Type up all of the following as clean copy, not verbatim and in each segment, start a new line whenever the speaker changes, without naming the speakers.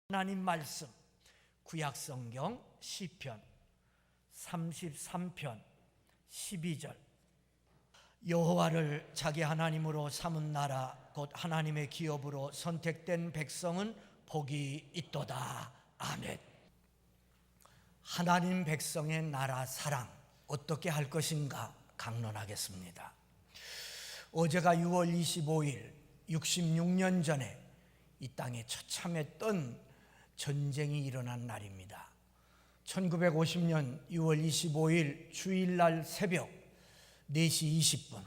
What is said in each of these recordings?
하나님 말씀 구약성경 시편 33편 12절 여호와를 자기 하나님으로 삼은 나라 곧 하나님의 기업으로 선택된 백성은 복이 있도다. 아멘. 하나님 백성의 나라 사랑 어떻게 할 것인가 강론하겠습니다. 어제가 6월 25일 66년 전에 이 땅에 처참했던 전쟁이 일어난 날입니다. 1950년 6월 25일 주일날 새벽 4시 20분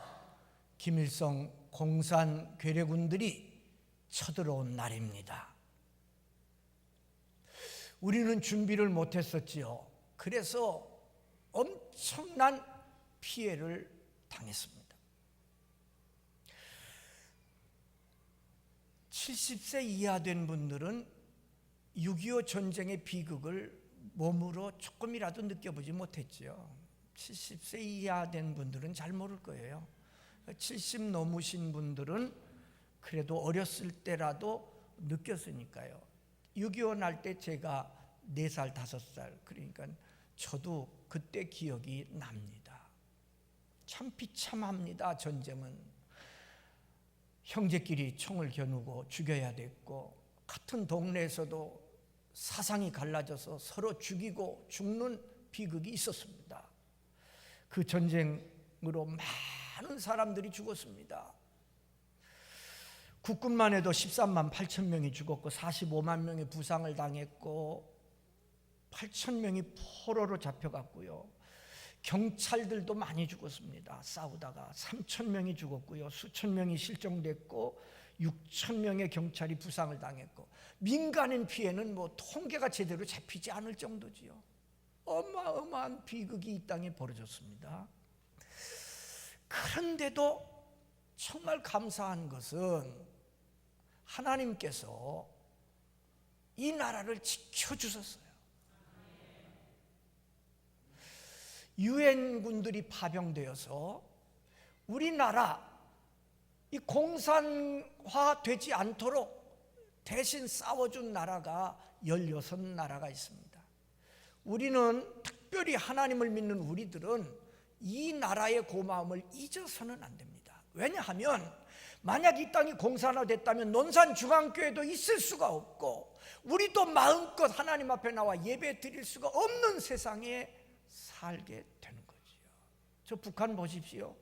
김일성 공산 괴뢰군들이 쳐들어온 날입니다. 우리는 준비를 못했었지요. 그래서 엄청난 피해를 당했습니다. 70세 이하 된 분들은 6.25 전쟁의 비극을 몸으로 조금이라도 느껴보지 못했죠. 70세 이하 된 분들은 잘 모를 거예요. 70 넘으신 분들은 그래도 어렸을 때라도 느꼈으니까요. 6.25 날 때 제가 4살, 5살, 그러니까 저도 그때 기억이 납니다. 참 비참합니다. 전쟁은 형제끼리 총을 겨누고 죽여야 됐고, 같은 동네에서도 사상이 갈라져서 서로 죽이고 죽는 비극이 있었습니다. 그 전쟁으로 많은 사람들이 죽었습니다. 국군만 해도 13만 8천 명이 죽었고 45만 명이 부상을 당했고 8천 명이 포로로 잡혀갔고요. 경찰들도 많이 죽었습니다. 싸우다가 3천 명이 죽었고요. 수천 명이 실종됐고 6천 명의 경찰이 부상을 당했고, 민간인 피해는 통계가 제대로 잡히지 않을 정도지요. 어마어마한 비극이 이 땅에 벌어졌습니다. 그런데도 정말 감사한 것은 하나님께서 이 나라를 지켜주셨어요. 유엔군들이 파병되어서 우리나라 이 공산화되지 않도록 대신 싸워준 나라가 16나라가 있습니다. 우리는 특별히 하나님을 믿는 우리들은 이 나라의 고마움을 잊어서는 안 됩니다. 왜냐하면 만약 이 땅이 공산화됐다면 논산중앙교회도 있을 수가 없고 우리도 마음껏 하나님 앞에 나와 예배 드릴 수가 없는 세상에 살게 되는 거지요. 저 북한 보십시오.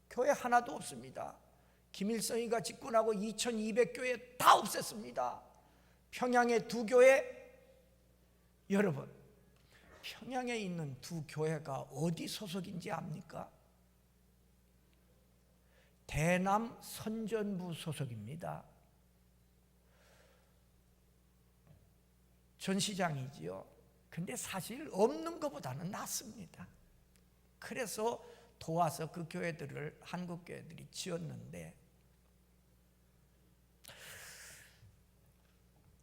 교회 하나도 없습니다. 김일성이가 집권하고 2200교회 다 없앴습니다. 평양의 2교회, 여러분 평양에 있는 2교회가 어디 소속인지 압니까? 대남 선전부 소속입니다. 전 시장이지요. 근데 사실 없는 것보다는 낫습니다. 그래서 도와서 그 교회들을 한국 교회들이 지었는데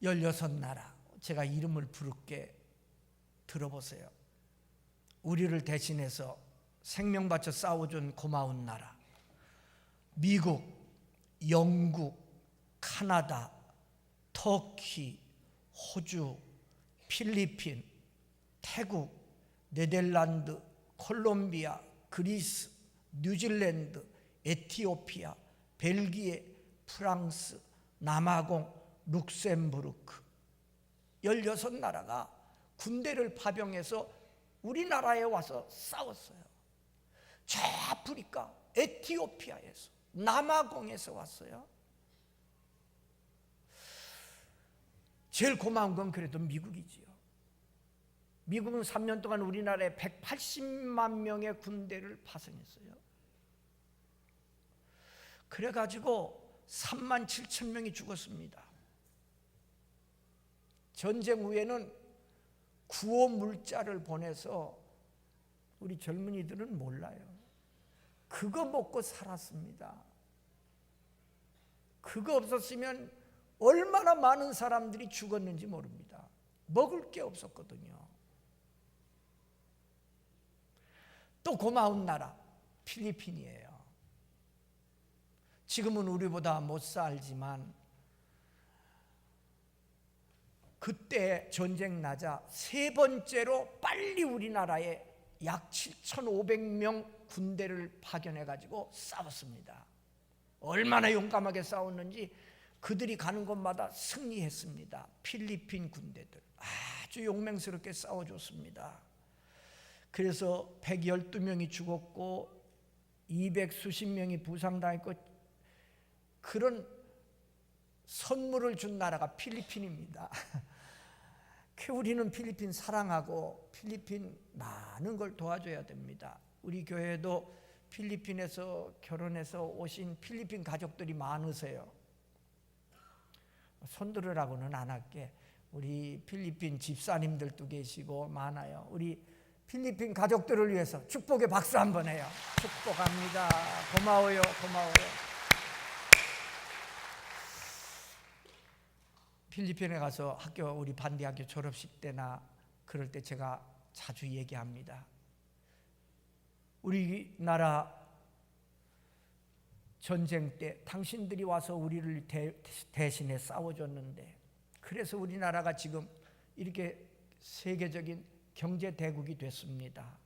16나라, 제가 이름을 부를게 들어보세요. 우리를 대신해서 생명 바쳐 싸워준 고마운 나라, 미국, 영국, 카나다, 터키, 호주, 필리핀, 태국, 네덜란드, 콜롬비아, 그리스, 뉴질랜드, 에티오피아, 벨기에, 프랑스, 남아공, 룩셈부르크 16나라가 군대를 파병해서 우리나라에 와서 싸웠어요. 저 아프리카, 에티오피아에서, 남아공에서 왔어요. 제일 고마운 건 그래도 미국이지요. 미국은 3년 동안 우리나라에 180만 명의 군대를 파송했어요. 그래가지고 3만 7천 명이 죽었습니다. 전쟁 후에는 구호 물자를 보내서 우리 젊은이들은 몰라요. 그거 먹고 살았습니다. 그거 없었으면 얼마나 많은 사람들이 죽었는지 모릅니다. 먹을 게 없었거든요. 또 고마운 나라 필리핀이에요. 지금은 우리보다 못 살지만 그때 전쟁 나자 세 번째로 빨리 우리나라에 약 7,500명 군대를 파견해 가지고 싸웠습니다. 얼마나 용감하게 싸웠는지 그들이 가는 곳마다 승리했습니다. 필리핀 군대들 아주 용맹스럽게 싸워줬습니다. 그래서 112명이 죽었고 200수십 명이 부상당했고, 그런 선물을 준 나라가 필리핀입니다. 우리는 필리핀 사랑하고 필리핀 많은 걸 도와줘야 됩니다. 우리 교회도 필리핀에서 결혼해서 오신 필리핀 가족들이 많으세요. 손들으라고는 안 할게. 우리 필리핀 집사님들도 계시고 많아요. 우리 필리핀 가족들을 위해서 축복의 박수 한번 해요. 축복합니다. 고마워요. 필리핀에 가서 학교, 우리 반대학교 졸업식 때나 그럴 때 제가 자주 얘기합니다. 우리나라 전쟁 때 당신들이 와서 우리를 대신해 싸워줬는데, 그래서 우리나라가 지금 이렇게 세계적인 경제 대국이 됐습니다.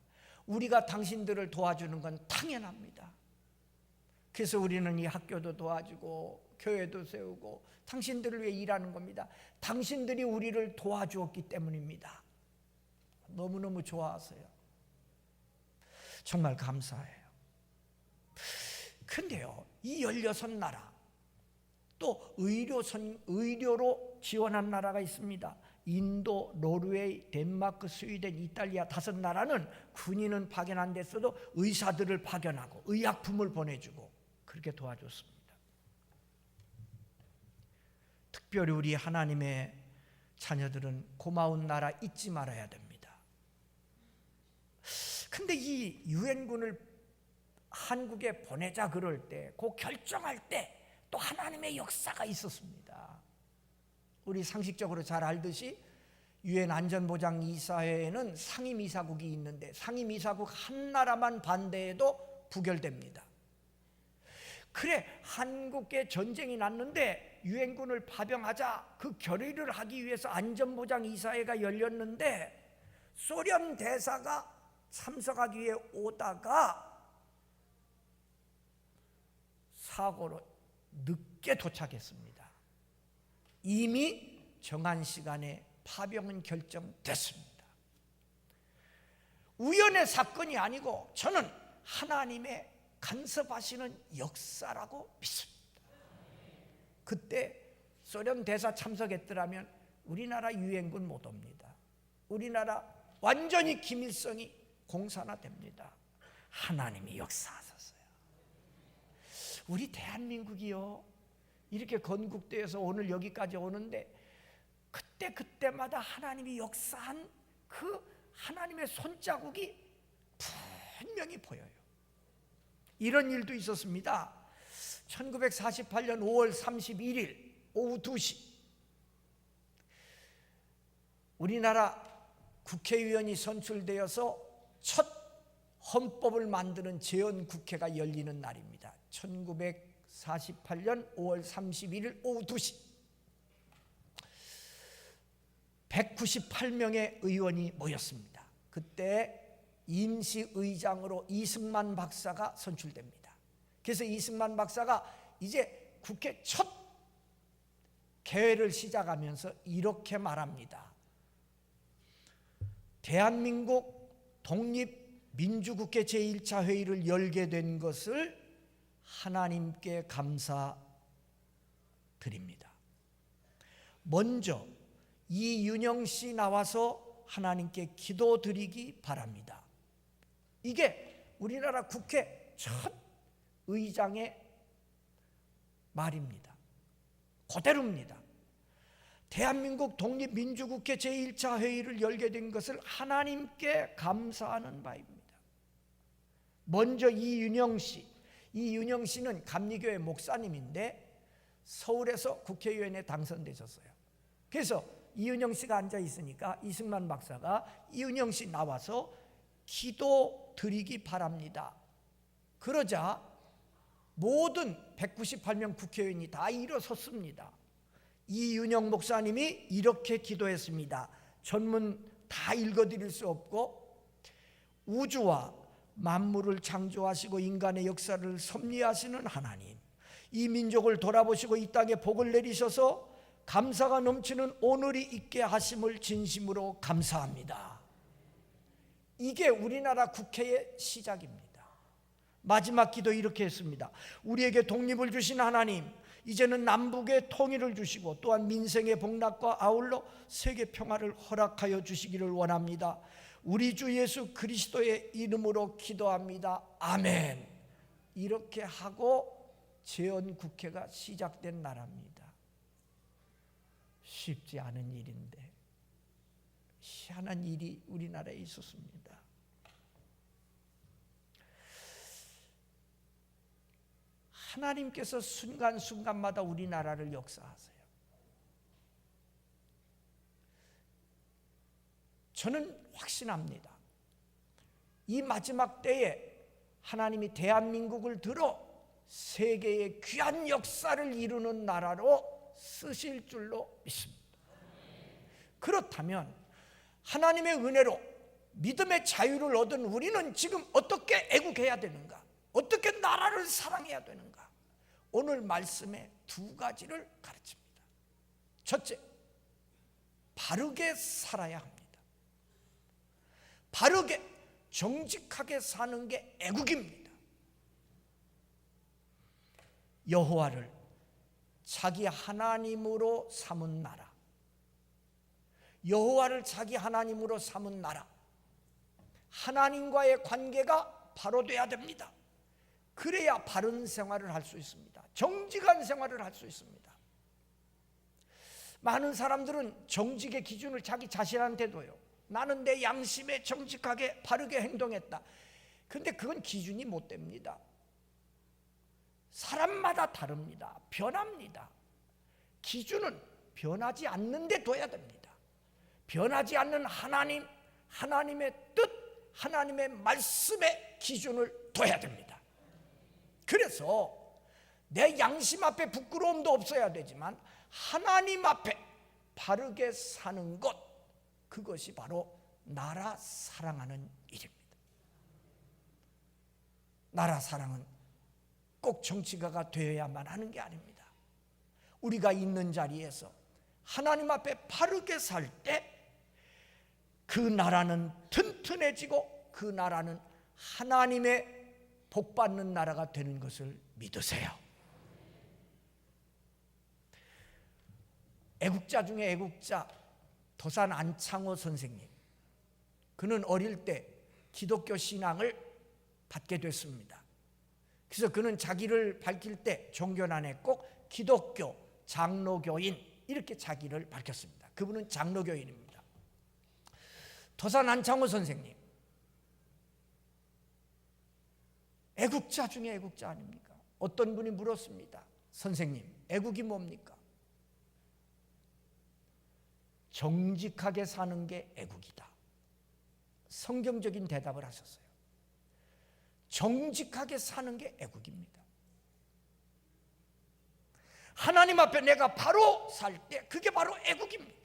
우리가 당신들을 도와주는 건 당연합니다. 그래서 우리는 이 학교도 도와주고 교회도 세우고 당신들을 위해 일하는 겁니다. 당신들이 우리를 도와주었기 때문입니다. 너무너무 좋아하세요. 정말 감사해요. 근데요, 이 16나라 또 의료로 지원한 나라가 있습니다. 인도, 노르웨이, 덴마크, 스웨덴, 이탈리아 5나라는 군인은 파견 안 됐어도 의사들을 파견하고 의약품을 보내주고 그렇게 도와줬습니다. 특별히 우리 하나님의 자녀들은 고마운 나라 잊지 말아야 됩니다. 근데 이 유엔군을 한국에 보내자 그럴 때, 그 결정할 때 또 하나님의 역사가 있었습니다. 우리 상식적으로 잘 알듯이 유엔 안전보장이사회에는 상임이사국이 있는데 상임이사국 한 나라만 반대해도 부결됩니다. 그래, 한국에 전쟁이 났는데 유엔군을 파병하자, 그 결의를 하기 위해서 안전보장이사회가 열렸는데 소련 대사가 참석하기 위해 오다가 사고로 늦게 도착했습니다. 이미 정한 시간에 파병은 결정됐습니다. 우연의 사건이 아니고 저는 하나님의 간섭하시는 역사라고 믿습니다. 그때 소련 대사 참석했더라면 우리나라 유엔군 못 옵니다. 우리나라 완전히 김일성이 공산화됩니다. 하나님이 역사하셨어요. 우리 대한민국이요, 이렇게 건국되어서 오늘 여기까지 오는데 그때마다 하나님이 역사한 그 하나님의 손자국이 분명히 보여요. 이런 일도 있었습니다. 1948년 5월 31일 오후 2시 우리나라 국회의원이 선출되어서 첫 헌법을 만드는 재헌국회가 열리는 날입니다. 1948년 5월 31일 오후 2시 198명의 의원이 모였습니다. 그때 임시의장으로 이승만 박사가 선출됩니다. 그래서 이승만 박사가 이제 국회 첫 개회를 시작하면서 이렇게 말합니다. 대한민국 독립민주국회 제1차 회의를 열게 된 것을 하나님께 감사드립니다. 먼저 이윤영 씨 나와서 하나님께 기도드리기 바랍니다. 이게 우리나라 국회 첫 의장의 말입니다. 그대로입니다. 대한민국 독립민주국회 제1차 회의를 열게 된 것을 하나님께 감사하는 바입니다. 먼저 이윤영 씨는 감리교회 목사님인데 서울에서 국회의원에 당선되셨어요. 그래서 이윤영 씨가 앉아 있으니까 이승만 박사가 이윤영 씨 나와서 기도 드리기 바랍니다. 그러자 모든 198명 국회의원이 다 일어섰습니다. 이윤영 목사님이 이렇게 기도했습니다. 전문 다 읽어드릴 수 없고, 우주와 만물을 창조하시고 인간의 역사를 섭리하시는 하나님, 이 민족을 돌아보시고 이 땅에 복을 내리셔서 감사가 넘치는 오늘이 있게 하심을 진심으로 감사합니다. 이게 우리나라 국회의 시작입니다. 마지막 기도 이렇게 했습니다. 우리에게 독립을 주신 하나님, 이제는 남북의 통일을 주시고 또한 민생의 복락과 아울러 세계 평화를 허락하여 주시기를 원합니다. 우리 주 예수 그리스도의 이름으로 기도합니다. 아멘. 이렇게 하고 재헌국회가 시작된 나라입니다. 쉽지 않은 일인데 희한한 일이 우리나라에 있었습니다. 하나님께서 순간순간마다 우리나라를 역사하세요. 저는 확신합니다. 이 마지막 때에 하나님이 대한민국을 들어 세계의 귀한 역사를 이루는 나라로 쓰실 줄로 믿습니다. 그렇다면 하나님의 은혜로 믿음의 자유를 얻은 우리는 지금 어떻게 애국해야 되는가? 어떻게 나라를 사랑해야 되는가? 오늘 말씀에 두 가지를 가르칩니다. 첫째, 바르게 살아야 합니다. 바르게 정직하게 사는 게 애국입니다. 여호와를 자기 하나님으로 삼은 나라, 여호와를 자기 하나님으로 삼은 나라, 하나님과의 관계가 바로 돼야 됩니다. 그래야 바른 생활을 할 수 있습니다. 정직한 생활을 할 수 있습니다. 많은 사람들은 정직의 기준을 자기 자신한테 둬요. 나는 내 양심에 정직하게 바르게 행동했다. 근데 그건 기준이 못 됩니다. 사람마다 다릅니다. 변합니다. 기준은 변하지 않는데 둬야 됩니다. 변하지 않는 하나님, 하나님의 뜻, 하나님의 말씀의 기준을 둬야 됩니다. 그래서 내 양심 앞에 부끄러움도 없어야 되지만 하나님 앞에 바르게 사는 것, 그것이 바로 나라 사랑하는 일입니다. 나라 사랑은 꼭 정치가가 되어야만 하는 게 아닙니다. 우리가 있는 자리에서 하나님 앞에 바르게 살 때 그 나라는 튼튼해지고 그 나라는 하나님의 복받는 나라가 되는 것을 믿으세요. 애국자 중에 애국자 도산 안창호 선생님, 그는 어릴 때 기독교 신앙을 받게 됐습니다. 그래서 그는 자기를 밝힐 때 종교란에 꼭 기독교 장로교인 이렇게 자기를 밝혔습니다. 그분은 장로교인입니다. 도산 안창호 선생님, 애국자 중에 애국자 아닙니까? 어떤 분이 물었습니다. 선생님, 애국이 뭡니까? 정직하게 사는 게 애국이다. 성경적인 대답을 하셨어요. 정직하게 사는 게 애국입니다. 하나님 앞에 내가 바로 살 때 그게 바로 애국입니다.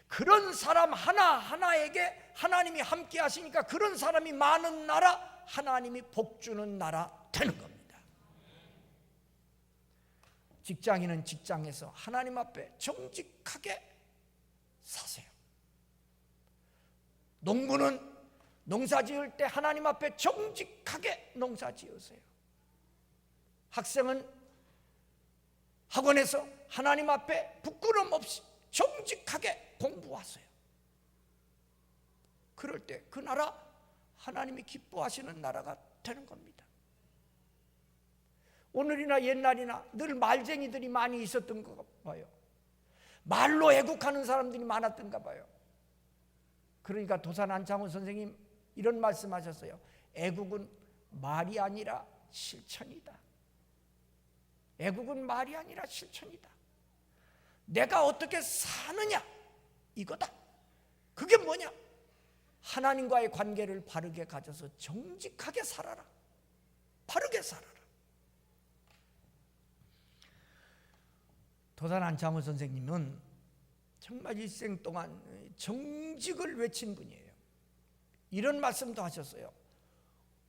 그런 사람 하나하나에게 하나님이 함께 하시니까 그런 사람이 많은 나라, 하나님이 복 주는 나라 되는 겁니다. 직장인은 직장에서 하나님 앞에 정직하게 사세요. 농부는 농사 지을 때 하나님 앞에 정직하게 농사 지으세요. 학생은 학원에서 하나님 앞에 부끄럼 없이 정직하게 공부하세요. 그럴 때 그 나라 하나님이 기뻐하시는 나라가 되는 겁니다. 오늘이나 옛날이나 늘 말쟁이들이 많이 있었던 거 봐요. 말로 애국하는 사람들이 많았던가 봐요. 그러니까 도산 안창호 선생님 이런 말씀하셨어요. 애국은 말이 아니라 실천이다. 애국은 말이 아니라 실천이다. 내가 어떻게 사느냐 이거다. 그게 뭐냐? 하나님과의 관계를 바르게 가져서 정직하게 살아라. 바르게 살아라. 도산 안창호 선생님은 정말 일생 동안 정직을 외친 분이에요. 이런 말씀도 하셨어요.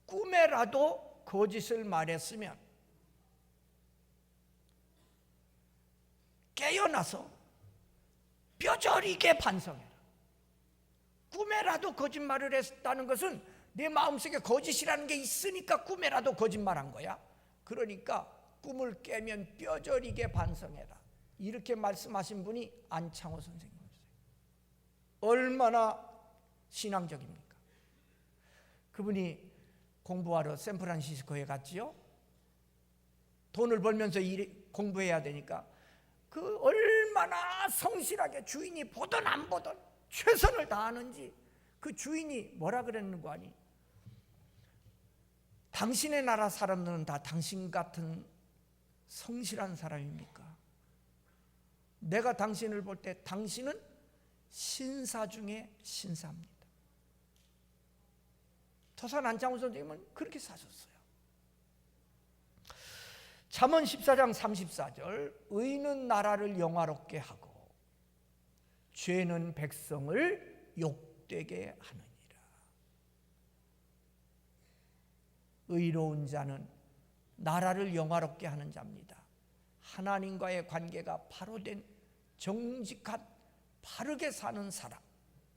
꿈에라도 거짓을 말했으면 깨어나서 뼈저리게 반성해라. 꿈에라도 거짓말을 했다는 것은 내 마음속에 거짓이라는 게 있으니까 꿈에라도 거짓말한 거야. 그러니까 꿈을 깨면 뼈저리게 반성해라. 이렇게 말씀하신 분이 안창호 선생님이세요. 얼마나 신앙적입니까? 그분이 공부하러 샌프란시스코에 갔지요. 돈을 벌면서 공부해야 되니까 그 얼마나 성실하게 주인이 보든 안 보든 최선을 다하는지 그 주인이 뭐라 그랬는 거 아니? 당신의 나라 사람들은 다 당신 같은 성실한 사람입니까? 내가 당신을 볼 때 당신은 신사 중에 신사입니다. 도산 안창호 선생님은 그렇게 사셨어요. 잠언 14장 34절 의는 나라를 영화롭게 하고 죄는 백성을 욕되게 하느니라. 의로운 자는 나라를 영화롭게 하는 자입니다. 하나님과의 관계가 바로 된 정직한 바르게 사는 사람,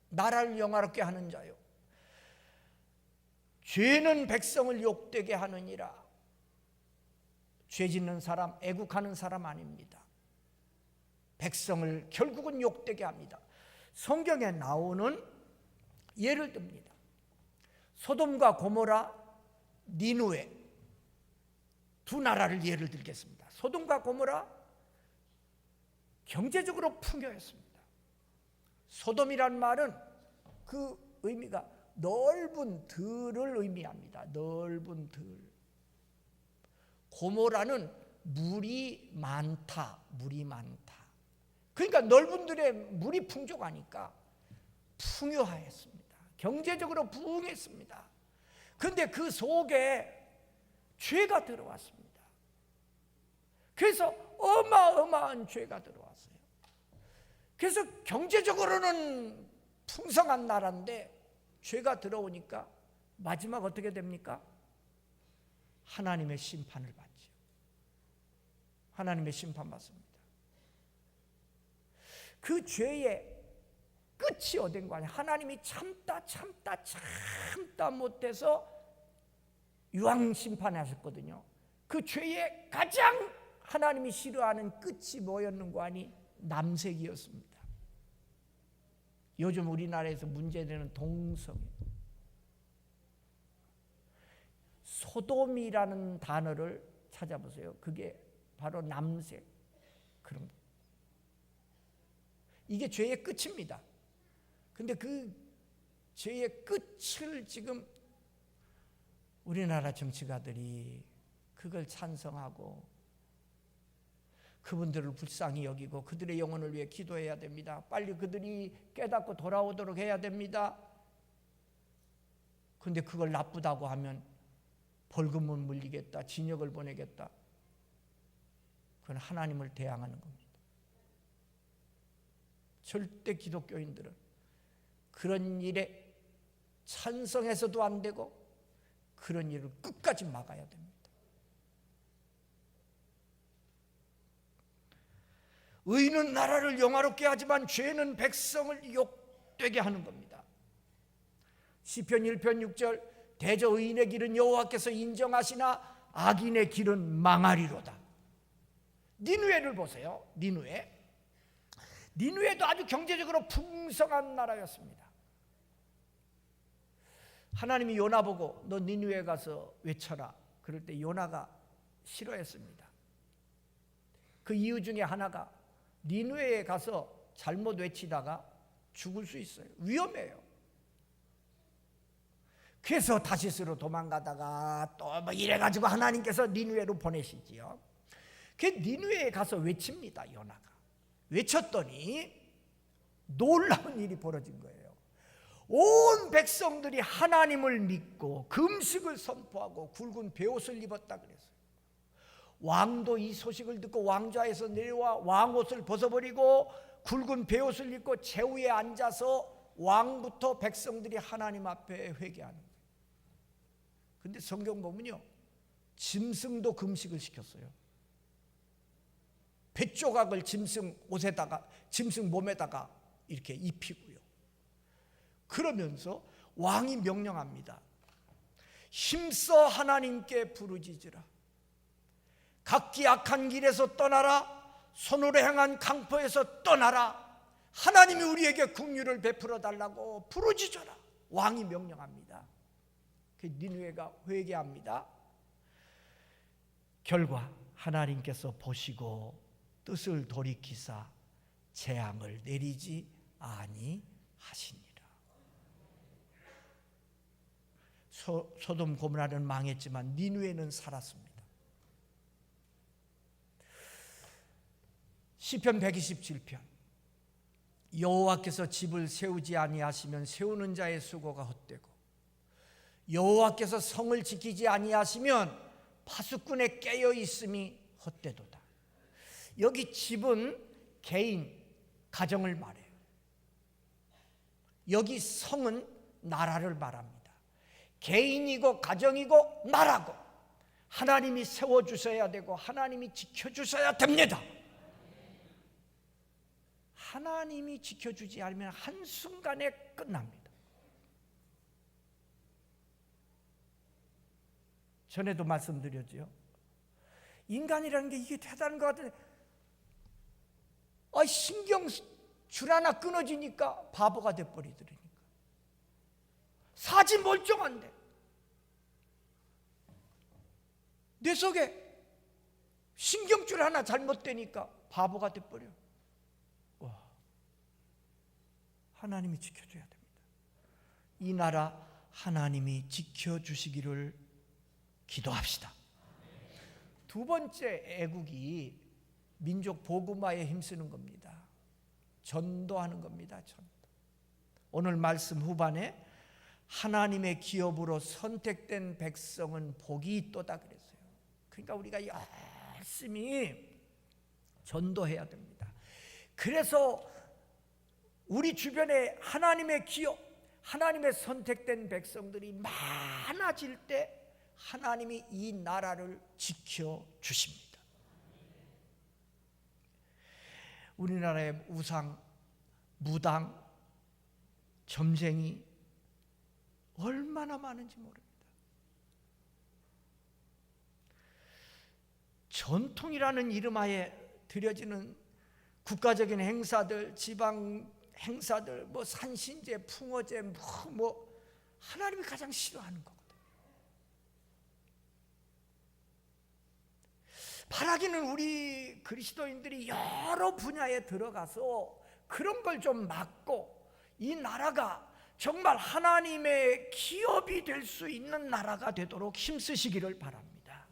나라를 영화롭게 하는 자요. 죄는 백성을 욕되게 하느니라. 죄 짓는 사람, 애국하는 사람 아닙니다. 백성을 결국은 욕되게 합니다. 성경에 나오는 예를 듭니다. 소돔과 고모라, 니누에 두 나라를 예를 들겠습니다. 소돔과 고모라 경제적으로 풍요했습니다. 소돔이란 말은 그 의미가 넓은 들을 의미합니다. 넓은 들. 고모라는 물이 많다. 물이 많다. 그러니까 넓은 들에 물이 풍족하니까 풍요하였습니다. 경제적으로 부흥했습니다. 그런데 그 속에 죄가 들어왔습니다. 그래서 어마어마한 죄가 들어왔어요. 그래서 경제적으로는 풍성한 나라인데 죄가 들어오니까 마지막 어떻게 됩니까? 하나님의 심판을 받죠. 하나님의 심판 받습니다. 그 죄의 끝이 어딘 거 아니에요? 하나님이 참다 못해서 유황 심판하셨거든요. 그 죄의 가장 하나님이 싫어하는 끝이 뭐였는 거 아니? 남색이었습니다. 요즘 우리나라에서 문제되는 동성애. 소돔이라는 단어를 찾아보세요. 그게 바로 남색. 그런 거. 이게 죄의 끝입니다. 근데 그 죄의 끝을 지금 우리나라 정치가들이 그걸 찬성하고 그분들을 불쌍히 여기고 그들의 영혼을 위해 기도해야 됩니다. 빨리 그들이 깨닫고 돌아오도록 해야 됩니다. 근데 그걸 나쁘다고 하면 벌금을 물리겠다, 징역을 보내겠다. 그건 하나님을 대항하는 겁니다. 절대 기독교인들은 그런 일에 찬성해서도 안 되고 그런 일을 끝까지 막아야 됩니다. 의는 나라를 영화롭게 하지만 죄는 백성을 욕되게 하는 겁니다. 시편 1편 6절 대저 의인의 길은 여호와께서 인정하시나 악인의 길은 망하리로다. 니느웨를 보세요. 니느웨도 아주 경제적으로 풍성한 나라였습니다. 하나님이 요나 보고 너 니느웨 가서 외쳐라. 그럴 때 요나가 싫어했습니다. 그 이유 중에 하나가 니느웨에 가서 잘못 외치다가 죽을 수 있어요. 위험해요. 그래서 다시스로 도망가다가 또 뭐 이래가지고 하나님께서 니느웨로 보내시지요. 그 니느웨에 가서 외칩니다. 요나가. 외쳤더니 놀라운 일이 벌어진 거예요. 온 백성들이 하나님을 믿고 금식을 선포하고 굵은 베옷을 입었다 그랬어요. 왕도 이 소식을 듣고 왕좌에서 내려와 왕옷을 벗어버리고 굵은 베옷을 입고 제우에 앉아서 왕부터 백성들이 하나님 앞에 회개하는 거예요. 근데 성경 보면요, 짐승도 금식을 시켰어요. 뱃조각을 짐승 옷에다가, 짐승 몸에다가 이렇게 입히고요. 그러면서 왕이 명령합니다. 힘써 하나님께 부르짖으라. 각기 악한 길에서 떠나라. 손으로 행한 강포에서 떠나라. 하나님이 우리에게 긍휼을 베풀어 달라고 부르짖어라. 왕이 명령합니다. 니느웨가 회개합니다. 결과 하나님께서 보시고 뜻을 돌이키사 재앙을 내리지 아니하시니라. 소돔 고모라는 망했지만 니느웨는 살았습니다. 시편 127편. 여호와께서 집을 세우지 아니하시면 세우는 자의 수고가 헛되고 여호와께서 성을 지키지 아니하시면 파수꾼의 깨어 있음이 헛되도다. 여기 집은 개인, 가정을 말해요. 여기 성은 나라를 말합니다. 개인이고 가정이고 나라고 하나님이 세워주셔야 되고 하나님이 지켜주셔야 됩니다. 하나님이 지켜주지 않으면 한순간에 끝납니다. 전에도 말씀드렸죠. 인간이라는 게 이게 대단한 것 같은데, 신경 줄 하나 끊어지니까 바보가 돼버리더라니까. 사지 멀쩡한데 내 속에 신경줄 하나 잘못되니까 바보가 돼버려. 하나님이 지켜줘야 됩니다. 이 나라 하나님이 지켜주시기를 기도합시다. 두 번째 애국이 민족 복음화에 힘쓰는 겁니다. 전도하는 겁니다. 전도. 오늘 말씀 후반에 하나님의 기업으로 선택된 백성은 복이 있도다 그랬어요. 그러니까 우리가 열심히 전도해야 됩니다. 그래서 우리 주변에 하나님의 기업, 하나님의 선택된 백성들이 많아질 때 하나님이 이 나라를 지켜주십니다. 우리나라의 우상, 무당, 점쟁이 얼마나 많은지 모릅니다. 전통이라는 이름하에 드려지는 국가적인 행사들, 지방 행사들, 산신제, 풍어제, 하나님이 가장 싫어하는 거거든요. 바라기는 우리 그리스도인들이 여러 분야에 들어가서 그런 걸 좀 막고 이 나라가 정말 하나님의 기업이 될 수 있는 나라가 되도록 힘쓰시기를 바랍니다.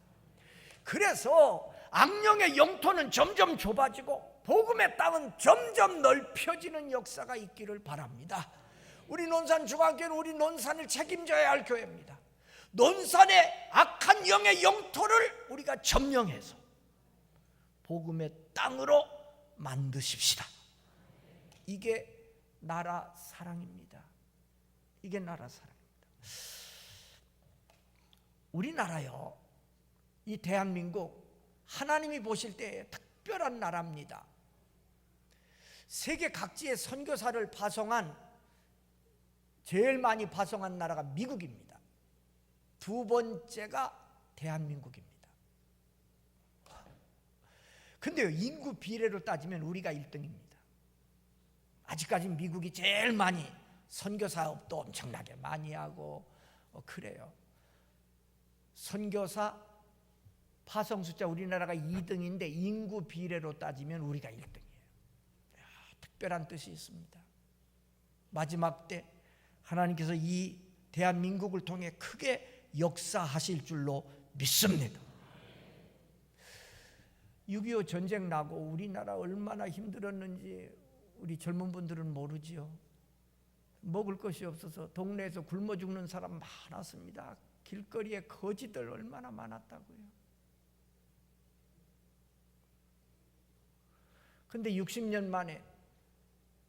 그래서 악령의 영토는 점점 좁아지고 복음의 땅은 점점 넓혀지는 역사가 있기를 바랍니다. 우리 논산 중앙교회는 우리 논산을 책임져야 할 교회입니다. 논산의 악한 영의 영토를 우리가 점령해서 복음의 땅으로 만드십시다. 이게 나라 사랑입니다. 이게 나라 사랑입니다. 우리나라요, 이 대한민국 하나님이 보실 때 특별한 나라입니다. 세계 각지에 선교사를 제일 많이 파송한 나라가 미국입니다. 두 번째가 대한민국입니다. 근데요, 인구 비례로 따지면 우리가 1등입니다. 아직까지 미국이 제일 많이 선교사업도 엄청나게 많이 하고 그래요. 선교사 파송 숫자 우리나라가 2등인데 인구 비례로 따지면 우리가 1등이에요. 특별한 뜻이 있습니다. 마지막 때 하나님께서 이 대한민국을 통해 크게 역사하실 줄로 믿습니다. 6.25 전쟁 나고 우리나라 얼마나 힘들었는지 우리 젊은 분들은 모르지요. 먹을 것이 없어서 동네에서 굶어 죽는 사람 많았습니다. 길거리에 거지들 얼마나 많았다고요. 근데 60년 만에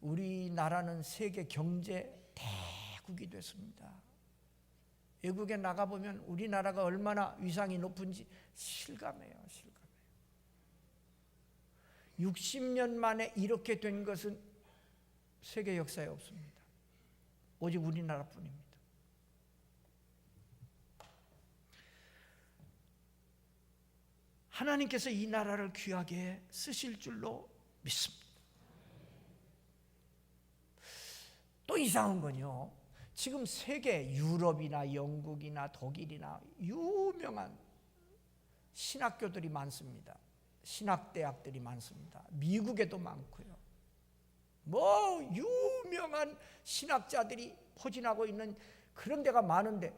우리나라는 세계 경제 대국이 됐습니다. 외국에 나가보면 우리나라가 얼마나 위상이 높은지 실감해요. 60년 만에 이렇게 된 것은 세계 역사에 없습니다. 오직 우리나라뿐입니다. 하나님께서 이 나라를 귀하게 쓰실 줄로 믿습니다. 또 이상한 건요, 지금 세계 유럽이나 영국이나 독일이나 유명한 신학교들이 많습니다. 신학대학들이 많습니다. 미국에도 많고요. 뭐 유명한 신학자들이 포진하고 있는 그런 데가 많은데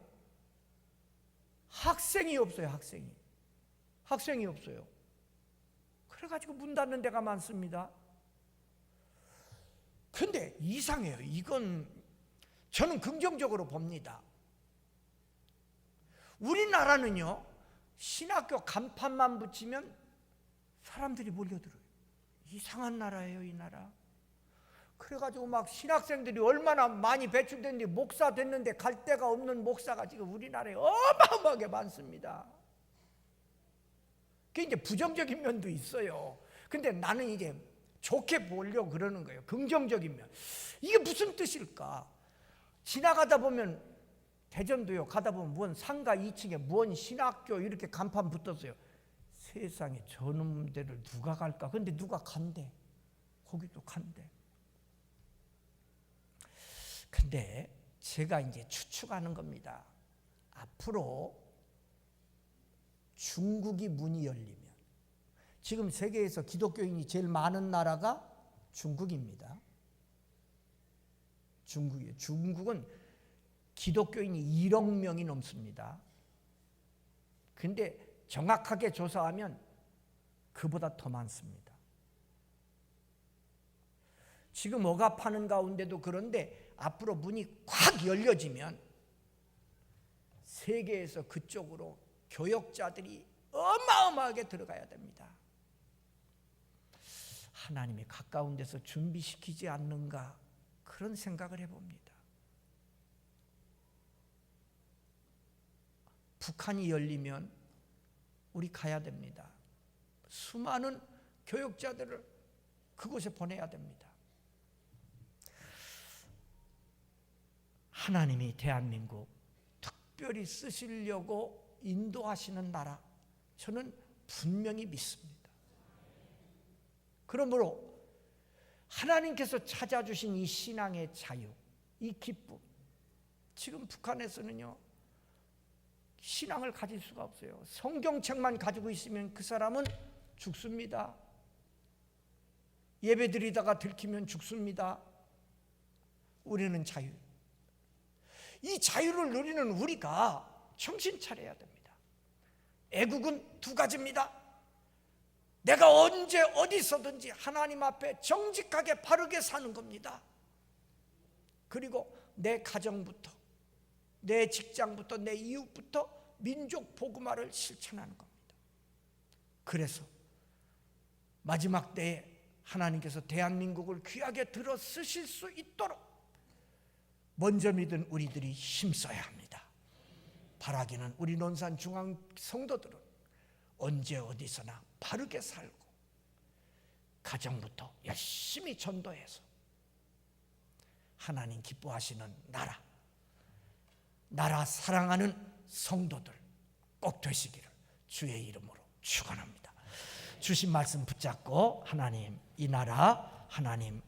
학생이 없어요. 학생이 없어요. 그래가지고 문 닫는 데가 많습니다. 근데 이상해요. 이건 저는 긍정적으로 봅니다. 우리나라는요, 신학교 간판만 붙이면 사람들이 몰려들어요. 이상한 나라예요, 이 나라. 그래가지고 막 신학생들이 얼마나 많이 배출됐는데, 목사 됐는데 갈 데가 없는 목사가 지금 우리나라에 어마어마하게 많습니다. 그게 이제 부정적인 면도 있어요. 근데 나는 이제 좋게 보려고 그러는 거예요. 긍정적인 면. 이게 무슨 뜻일까? 지나가다 보면, 대전도요, 가다 보면 무언 상가 2층에 무언 신학교 이렇게 간판 붙었어요. 세상에 저놈 데를 누가 갈까? 근데 누가 간대. 거기도 간대. 근데 제가 이제 추측하는 겁니다. 앞으로 중국이 문이 열리면, 지금 세계에서 기독교인이 제일 많은 나라가 중국입니다. 중국이에요. 중국은 기독교인이 1억 명이 넘습니다. 근데 정확하게 조사하면 그보다 더 많습니다. 지금 억압하는 가운데도 그런데 앞으로 문이 콱 열려지면 세계에서 그쪽으로 교역자들이 어마어마하게 들어가야 됩니다. 하나님이 가까운 데서 준비시키지 않는가, 그런 생각을 해봅니다. 북한이 열리면 우리 가야 됩니다. 수많은 교역자들을 그곳에 보내야 됩니다. 하나님이 대한민국 특별히 쓰시려고 인도하시는 나라, 저는 분명히 믿습니다. 그러므로 하나님께서 찾아주신 이 신앙의 자유, 이 기쁨, 지금 북한에서는요, 신앙을 가질 수가 없어요. 성경책만 가지고 있으면 그 사람은 죽습니다. 예배 드리다가 들키면 죽습니다. 우리는 자유. 이 자유를 누리는 우리가 정신 차려야 됩니다. 애국은 두 가지입니다. 내가 언제 어디서든지 하나님 앞에 정직하게 바르게 사는 겁니다. 그리고 내 가정부터, 내 직장부터, 내 이웃부터 민족 복음화를 실천하는 겁니다. 그래서 마지막 때에 하나님께서 대한민국을 귀하게 들어 쓰실 수 있도록 먼저 믿은 우리들이 힘써야 합니다. 바라기는 우리 논산 중앙 성도들은 언제 어디서나 바르게 살고 가정부터 열심히 전도해서 하나님 기뻐하시는 나라 사랑하는 성도들 꼭 되시기를 주의 이름으로 축원합니다. 주신 말씀 붙잡고 하나님, 이 나라 하나님